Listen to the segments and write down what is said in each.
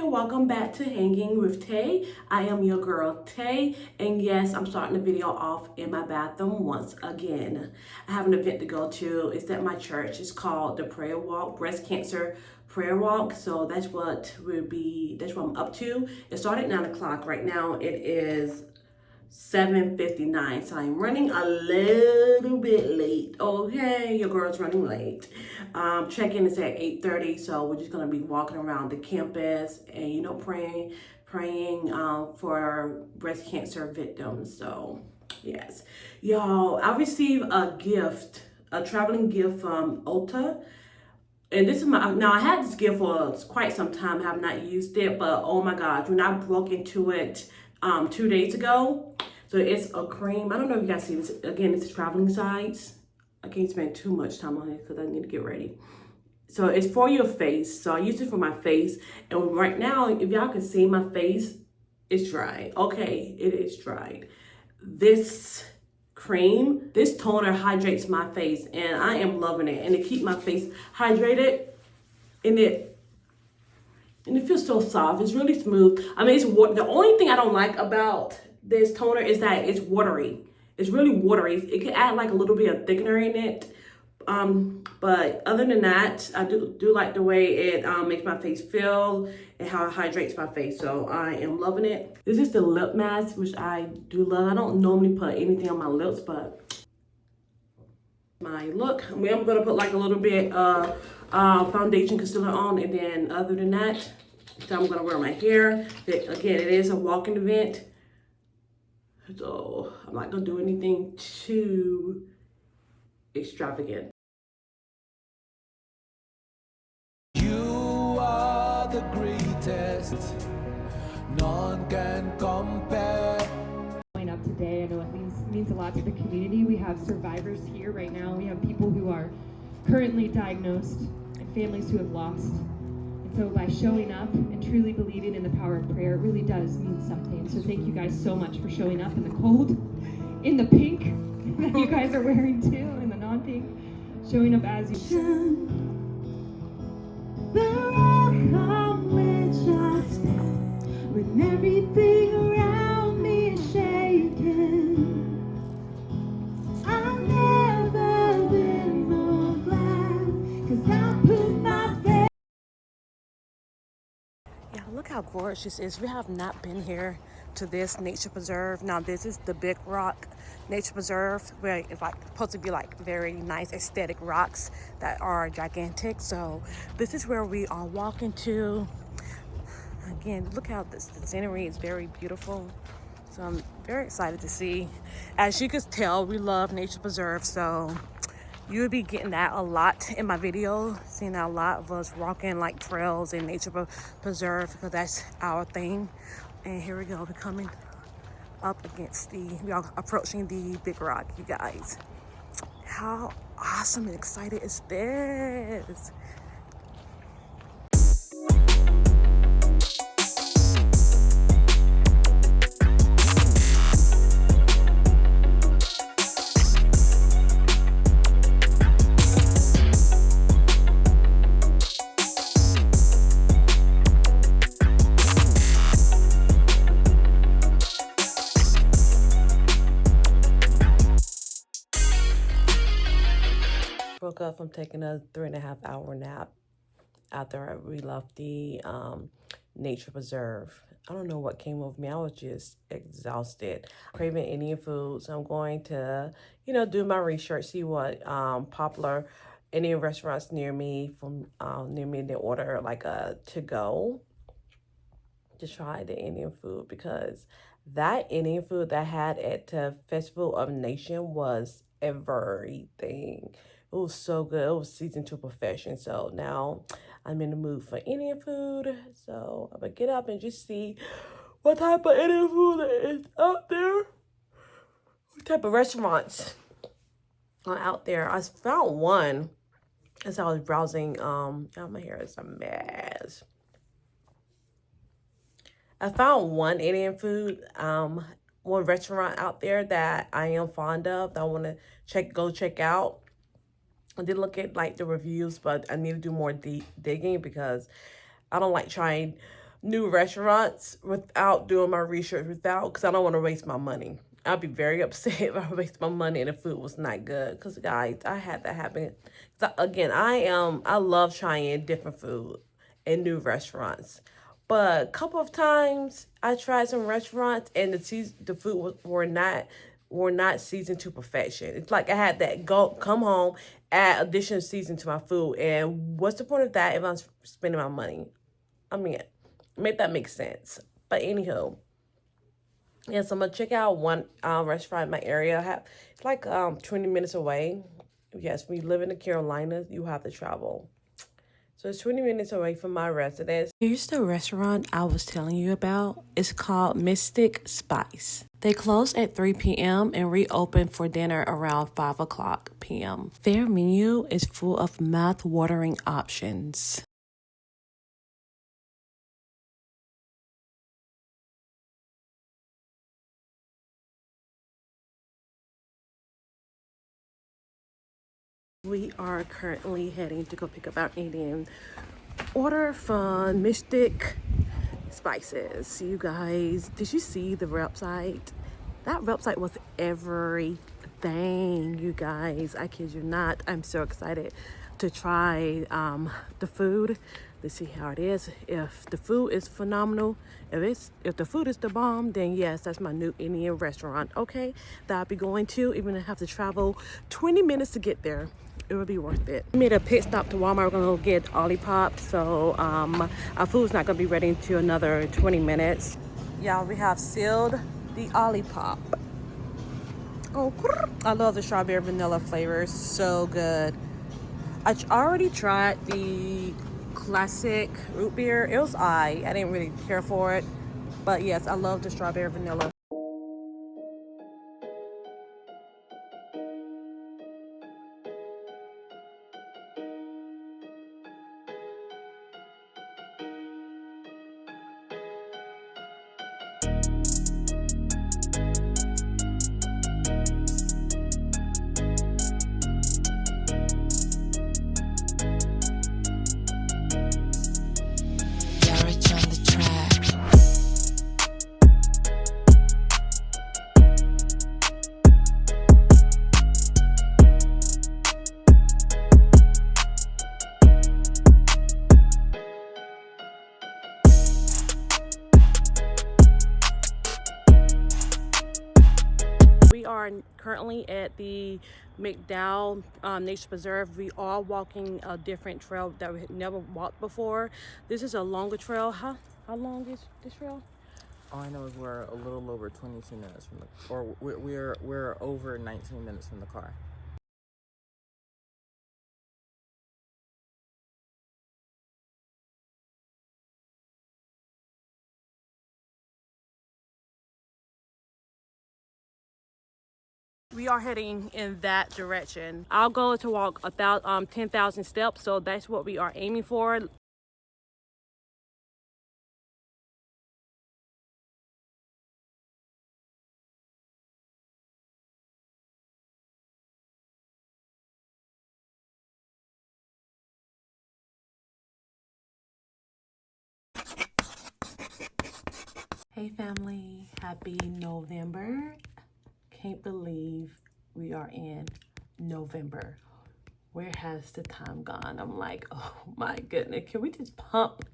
Welcome back to Hanging with Tay. I am your girl Tay, and yes, I'm starting the video off in my bathroom once again. I have an event to go to. It's at my church. It's called the Prayer Walk, Breast Cancer Prayer Walk. So that's what I'm up to. It started at 9 o'clock. Right now it is 7:59, so I'm running a little bit late. Okay, your girl's running late. Check-in is at 8:30, so we're just gonna be walking around the campus and praying for breast cancer victims. So yes, y'all, I received a traveling gift from Ulta. And this is now I had this gift for quite some time. I have not used it, but oh my gosh, when I broke into it 2 days ago. So it's a cream. I don't know if you guys see this. Again, it's traveling size. I can't spend too much time on it because I need to get ready. So it's for your face. So I use it for my face. And right now, if y'all can see my face, it's dry. Okay, it is dried. This cream, this toner hydrates my face, and I am loving it. And it keeps my face hydrated, and it feels so soft. It's really smooth. I mean, the only thing I don't like about this toner is that it's watery. It's really watery. It could add like a little bit of thickener in it. But other than that, I do like the way it makes my face feel and how it hydrates my face. So I am loving it. This is the lip mask, which I do love. I don't normally put anything on my lips, but my look. I mean, I'm gonna put like a little bit of foundation concealer on, and then other than that, so I'm gonna wear my hair. Again, it is a walking event, so I'm not gonna do anything too extravagant. You are the greatest, none can compare. Up today, I know it means a lot to the community. We have survivors here right now. We have people who are currently diagnosed and families who have lost. And so by showing up and truly believing in the power of prayer, it really does mean something. So thank you guys so much for showing up in the cold, in the pink that you guys are wearing too, in the non-pink, showing up as you. The rock on which I stand, when everything around me is shaking, I've never been more glad, 'cause I put my faith. Yeah, look how gorgeous this is. We have not been here to this nature preserve. Now this is the Big Rock Nature Preserve, where it's like supposed to be like very nice aesthetic rocks that are gigantic. So this is where we are walking to. Again, look how the scenery is very beautiful. So I'm very excited to see. As you can tell, we love nature preserve, so you'll be getting that a lot in my video, seeing a lot of us walking like trails in nature preserve, because that's our thing. And here we go, we're coming up against we are approaching the Big Rock, you guys. How awesome and excited is this? up from taking a 3.5 hour nap after we left the nature preserve. I don't know what came over me. I was just exhausted. Craving Indian food, so I'm going to, do my research, see what popular Indian restaurants near me they order like a to-go to try the Indian food, because that Indian food that I had at the Festival of Nation was everything. It was so good. It was seasoned to perfection. So now I'm in the mood for Indian food. So I'm gonna get up and just see what type of Indian food is out there. What type of restaurants are out there. I found one as I was browsing. My hair is a mess. I found one Indian food, one restaurant out there that I am fond of that I want to go check out. I did look at like the reviews, but I need to do more digging because I don't like trying new restaurants without doing my research because I don't want to waste my money. I'd be very upset if I waste my money and the food was not good. Because guys, I had that happen. Again, I love trying different food in new restaurants. But a couple of times I tried some restaurants and the food were not seasoned to perfection. It's like I had that come home, add additional season to my food, and what's the point of that if I'm spending my money? I mean, make that make sense. But anyhow, yes, I'm gonna check out one restaurant in my area. It's like 20 minutes away. Yes, when you live in the Carolinas, you have to travel. So it's 20 minutes away from my residence. Here's the restaurant I was telling you about. It's called Mystic Spice. They close at 3 p.m. and reopen for dinner around 5 o'clock p.m. Their menu is full of mouth-watering options. We are currently heading to go pick up our Indian order from Mystic Spices. You guys, did you see the website? That website was everything, you guys. I kid you not. I'm so excited to try the food. Let's see how it is. If the food is phenomenal, if the food is the bomb, then yes, that's my new Indian restaurant. Okay, that I'll be going to, even if I have to travel 20 minutes to get there. It will be worth it. We made a pit stop to Walmart. We're gonna go get Olipop. So our food's not gonna be ready until another 20 minutes. Y'all, we have sealed the Olipop. Oh, I love the strawberry vanilla flavor. So good. I already tried the classic root beer. It was I didn't really care for it, but yes, I love the strawberry vanilla. We are currently at the McDowell Nature Preserve. We are walking a different trail that we had never walked before. This is a longer trail. How long is this trail? All I know is we're a little over 22 minutes from we're over 19 minutes from the car. We are heading in that direction. Our goal is to walk about 10,000 steps, so that's what we are aiming for. Hey family, happy November. Can't believe we are in November. where has the time gone? I'm like, oh my goodness, can we just pump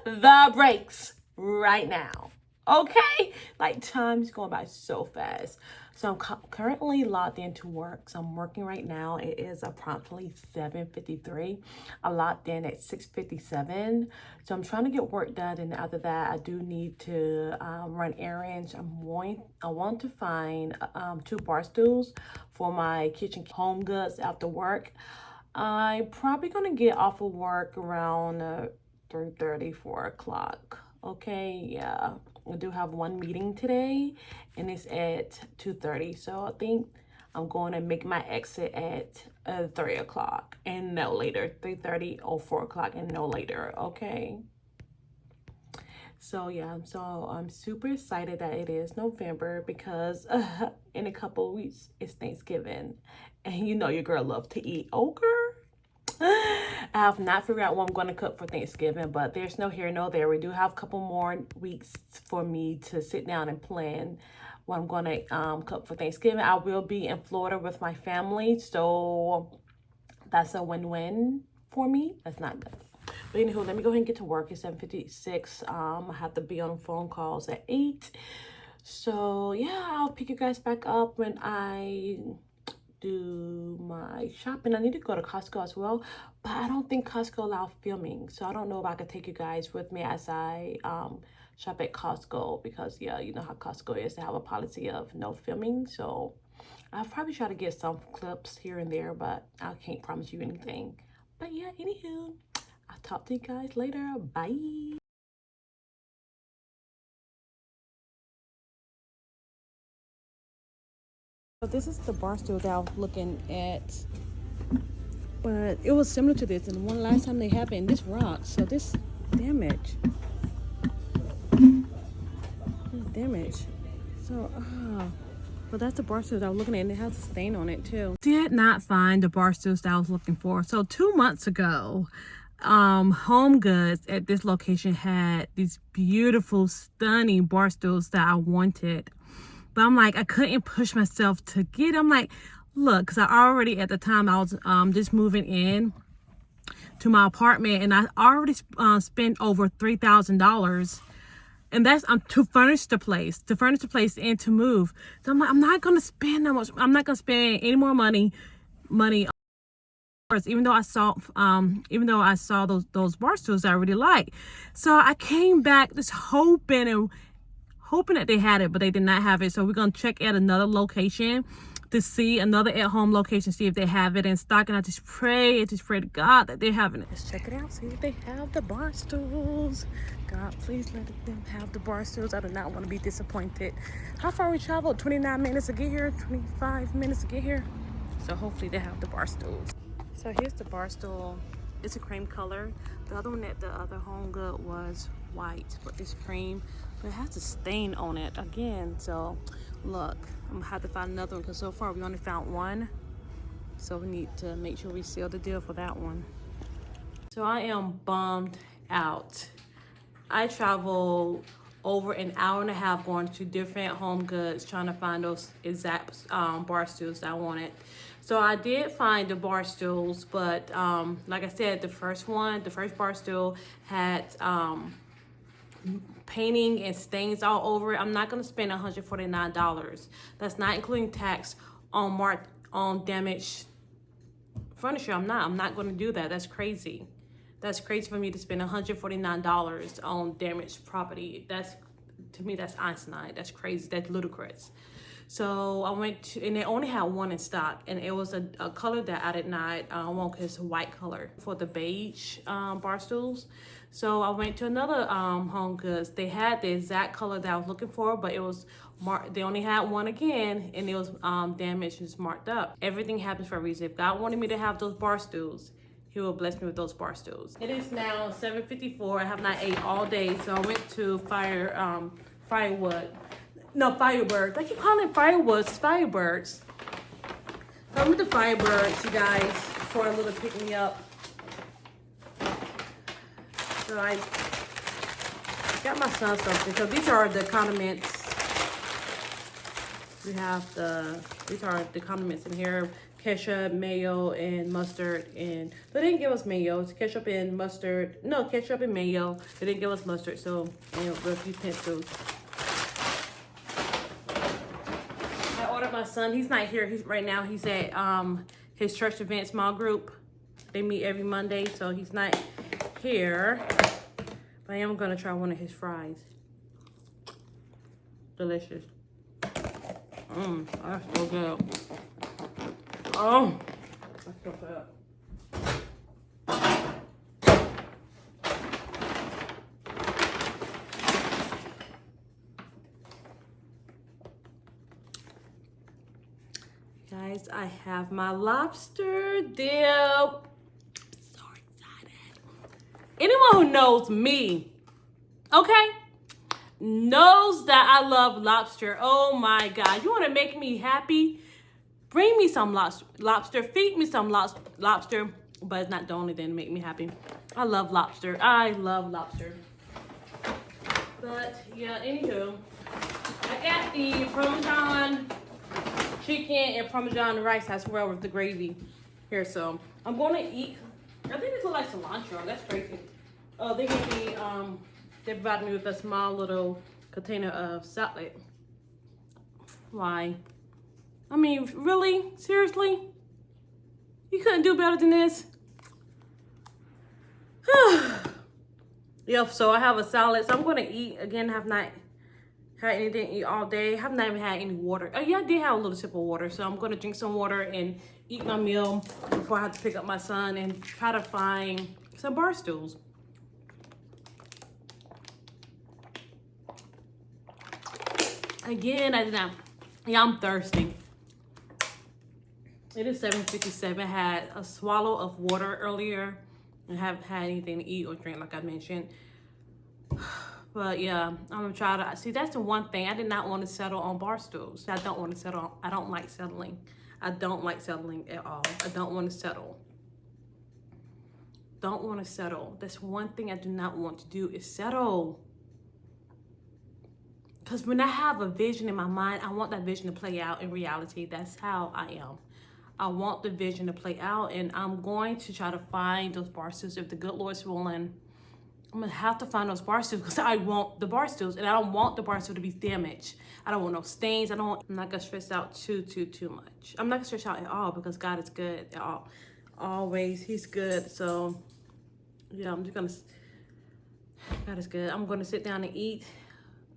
the brakes right now? Okay, like time's going by so fast. So I'm currently logged into work. So I'm working right now. It is promptly 7:53. I logged in at 6:57. So I'm trying to get work done, and after that, I do need to run errands. I want to find 2 bar stools for my kitchen HomeGoods after work. I'm probably gonna get off of work around 3:30, 4 o'clock. Okay, yeah. I do have one meeting today, and it's at 2:30. So I think I'm going to make my exit at 3 o'clock and no later. 3:30 or 4 o'clock and no later. Okay. So yeah, so I'm super excited that it is November because in a couple of weeks it's Thanksgiving, and you know your girl loves to eat. Oh, girl. I have not figured out what I'm going to cook for Thanksgiving, but there's no here, no there. We do have a couple more weeks for me to sit down and plan what I'm going to cook for Thanksgiving. I will be in Florida with my family, so that's a win-win for me. That's not good. But anywho, let me go ahead and get to work. It's 7:56. I have to be on phone calls at 8. So yeah, I'll pick you guys back up when I do my shopping. I need to go to Costco as well, but I don't think Costco allows filming, so I don't know if I could take you guys with me as I shop at Costco, because yeah, you know how Costco is. They have a policy of no filming, so I'll probably try to get some clips here and there, but I can't promise you anything. But yeah, anywho, I'll talk to you guys later. Bye. So this is the bar stool that I was looking at, but it was similar to this, and one last time they happened, this rock, so this damage. So but that's the bar stools I was looking at, and it has a stain on it too. Did not find the bar stools that I was looking for. So 2 months ago, HomeGoods at this location had these beautiful, stunning bar stools that I wanted. But I'm like, I couldn't push myself to get it. I'm like, look, because I already, at the time, I was just moving in to my apartment, and I already spent over $3,000. And that's to furnish the place and to move. So I'm like, I'm not going to spend that much. I'm not going to spend any more money. Even though I saw those bar stools I really like. So I came back just hoping that they had it, but they did not have it. So we're going to check at another location to see, another at-home location, see if they have it in stock. And I just pray to God that they're having it. Let's check it out, see if they have the bar stools. God, please let them have the bar stools. I do not want to be disappointed. How far we traveled? 29 minutes to get here, 25 minutes to get here. So hopefully they have the bar stools. So here's the bar stool. It's a cream color. The other one at the other HomeGood was white, but it's cream. But it has a stain on it again. So look, I'm gonna have to find another one, because so far we only found one. So we need to make sure we seal the deal for that one. So I am bummed out. I traveled over an hour and a half going to different HomeGoods trying to find those exact bar stools that I wanted. So I did find the bar stools, but like I said, the first bar stool had painting and stains all over it. I'm not going to spend $149. That's not including tax on damaged furniture. I'm not going to do that. That's crazy. That's crazy for me to spend $149 on damaged property. To me, that's asinine. That's crazy. That's ludicrous. So I went to, and they only had one in stock, and it was a color that I did not want, because it's a white color for the beige bar stools. So I went to another HomeGoods. They had the exact color that I was looking for, but it was they only had one again, and it was damaged and just marked up. Everything happens for a reason. If God wanted me to have those bar stools, He will bless me with those bar stools. It is now 7:54. I have not ate all day, so I went to Firewood. No, Firebirds. I keep calling it Firewoods. It's Firebirds. So I'm with the Firebirds, you guys, for a little pick-me-up. So I got my son something. So these are the condiments. These are the condiments in here. ketchup, mayo, and mustard. And they didn't give us mayo. It's ketchup and mustard. No, ketchup and mayo. They didn't give us mustard, so with utensils. I ordered my son. He's not here. Right now. He's at his church event small group. They meet every Monday, so he's not here. But I am gonna try one of his fries. Delicious. That's so good. Oh, that's so good. Guys, I have my lobster dip. I'm so excited. Anyone who knows me, okay, knows that I love lobster. Oh my God. You want to make me happy? Bring me some lobster. Feed me some lobster. But it's not the only thing to make me happy. I love lobster. I love lobster. But yeah, anywho, I got the Parmesan chicken and Parmesan rice as well with the gravy here. So I'm going to eat. I think this looks like cilantro. That's crazy. Oh, they gave me, they provided me with a small little container of salad. Why? I mean, really? Seriously? You couldn't do better than this? Yep, so I have a salad. So I'm going to eat. Again, have not had anything to eat all day. Have not even had any water. Oh, yeah, I did have a little sip of water. So I'm going to drink some water and eat my meal before I have to pick up my son and try to find some bar stools. Again, I did not. Yeah, I'm thirsty. It is 7:57. I had a swallow of water earlier and haven't had anything to eat or drink like I mentioned. But yeah, I'm gonna try to see. That's the one thing I did not want to settle on bar stools. I don't want to settle. I don't like settling. I don't like settling at all. I don't want to settle. Don't want to settle. That's one thing I do not want to do is settle. Because when I have a vision in my mind, I want that vision to play out in reality. That's how I am. I want the vision to play out, and I'm going to try to find those bar stools. If the good Lord's willing, I'm going to have to find those bar stools because I want the bar stools, and I don't want the bar stool to be damaged. I don't want no stains. I'm not going to stress out too much. I'm not going to stress out at all because God is good at all. Always. He's good. So, yeah, I'm just going to, God is good. I'm going to sit down and eat.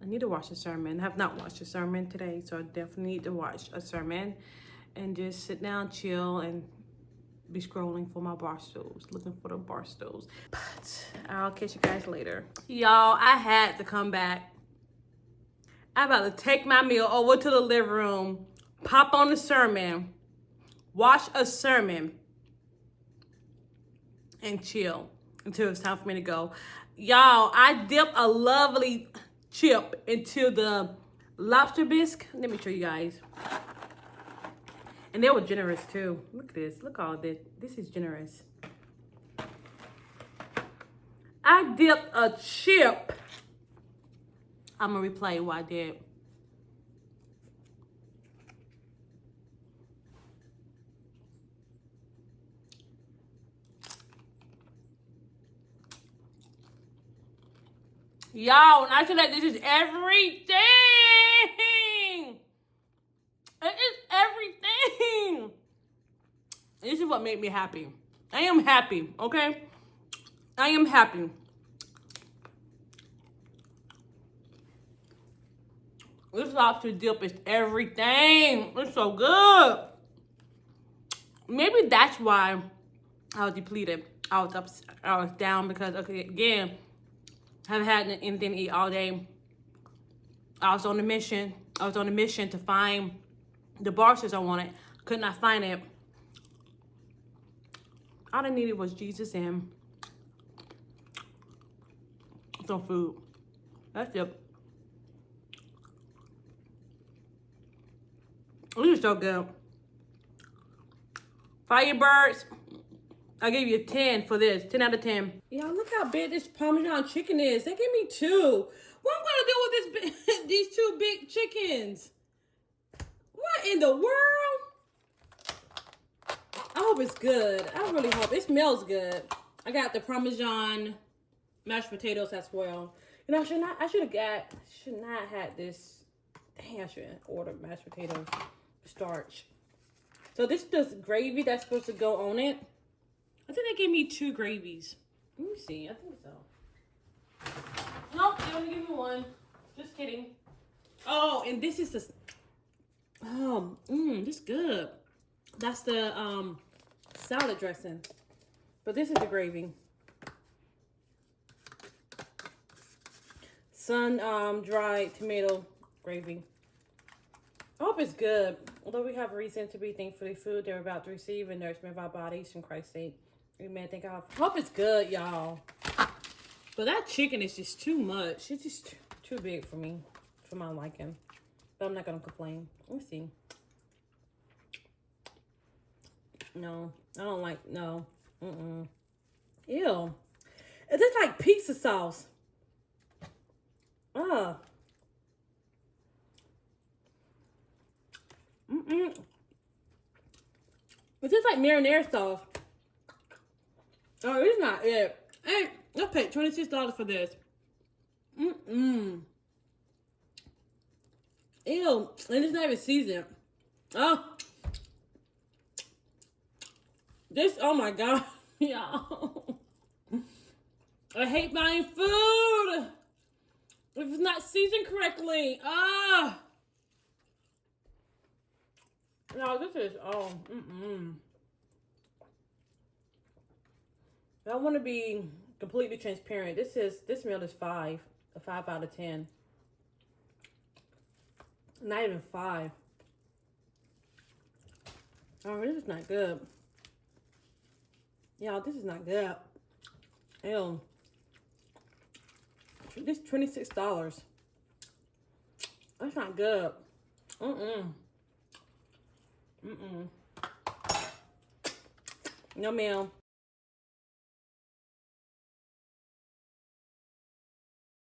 I need to watch a sermon. I have not watched a sermon today, so I definitely need to watch a sermon and just sit down, chill, and be scrolling for my bar stools, looking for the bar stools. But I'll catch you guys later. Y'all, I had to come back. I'm about to take my meal over to the living room, pop on the sermon, watch a sermon, and chill until it's time for me to go. Y'all, I dipped a lovely chip into the lobster bisque. Let me show you guys. And they were generous too. Look at this. Look all this. This is generous. I dipped a chip. I'm gonna replay what I did. Y'all, when I say that this is everything. It is everything. This is what made me happy. I am happy, okay? I am happy. This lobster dip is everything. It's so good. Maybe that's why I was depleted. I was down because, okay, again, I haven't had anything to eat all day. I was on a mission. I was on a mission to find the bar stools I wanted. Could not find it. All I needed was Jesus and some food. That's it. This is so good. Firebirds, I gave you a 10 for this. 10 out of 10. Y'all, look how big this Parmesan chicken is. They gave me 2. What am I gonna do with this? These 2 big chickens? What in the world? hope it's good. I really hope it smells good. I got the Parmesan mashed potatoes as well. You know, I should not had this. Dang, I should have ordered mashed potatoes starch. So this is just gravy that's supposed to go on it. I think they gave me 2 gravies. Let me see. I think so. Nope, they only gave me 1. Just kidding. Oh, and this is the. This is good. That's the salad dressing. But this is the gravy. Sun-dried tomato gravy. I hope it's good. Although we have reason to be thankful for the food they're about to receive and nourishment of our bodies from Christ's sake. Amen. Thank God. I hope it's good, y'all. But that chicken is just too much. It's just too big for me, for my liking. But I'm not gonna complain. Let me see. No, I don't like. No. Ew. Is this like pizza sauce? Is this like marinara sauce? Oh, it's not it. Hey, I paid $26 for this. Ew. And it's not even seasoned. Oh. This, oh my God. Y'all. I hate buying food if it's not seasoned correctly. No, this is, I want to be completely transparent. This meal is 5, a 5 out of 10. Not even 5. Oh, this is not good. Y'all, this is not good. Ew. This is $26. That's not good. No, ma'am.